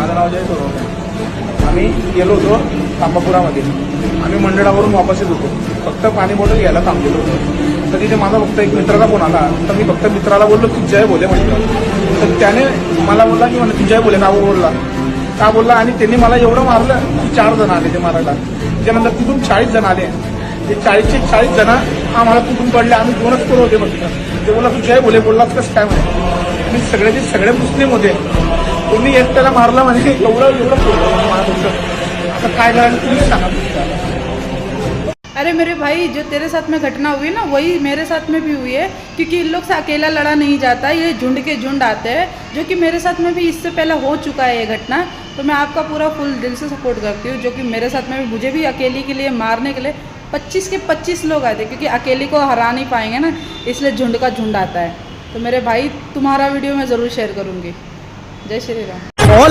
माझं नाव जय सोनवणे. आम्ही गेलो होतो तांबापुरामध्ये. आम्ही मंडळावरून वापस येत होतो. फक्त पाणी बॉटल घ्यायला थांबलेलो होतो. तर तिथे माझा फक्त एक मित्राचा फोन आला. तर मी फक्त मित्राला बोललो की जय बोले म्हटलं. तर त्याने मला बोलला की म्हणे जय बोले का बोलला का बोलला. आणि त्यांनी मला एवढं मारलं की 4 जण आले ते मारायला. त्याच्यानंतर तिथून 40 जण आले. ते 40 जण आम्हाला तिथून पडले. आम्ही 2च पोरं होते फक्त. ते बोला तू जय बोले बोललाच कसं काय म्हणे. मी सगळ्याचे सगळे मुस्लिम होते. तुम्ही एकट्याला मारला म्हणजे एवढं मारत होतं. आता काय करायचं तुम्ही सांगा. अरे मेरे भाई, जो तेरे साथ में घटना हुई ना वही मेरे साथ में भी हुई है, क्योंकि इन लोग से अकेला लड़ा नहीं जाता, ये झुंड के झुंड आते हैं, जो कि मेरे साथ में भी इससे पहले हो चुका है ये घटना। तो मैं आपका पूरा फुल दिल से सपोर्ट करती हूँ, जो कि मेरे साथ में भी मुझे भी अकेली के लिए मारने के लिए 25 के 25 लोग आए थे, क्योंकि अकेली को हरा नहीं पाएंगे ना, इसलिए झुंड का झुंड आता है। तो मेरे भाई, तुम्हारा वीडियो मैं ज़रूर शेयर करूँगी। जय श्री राम।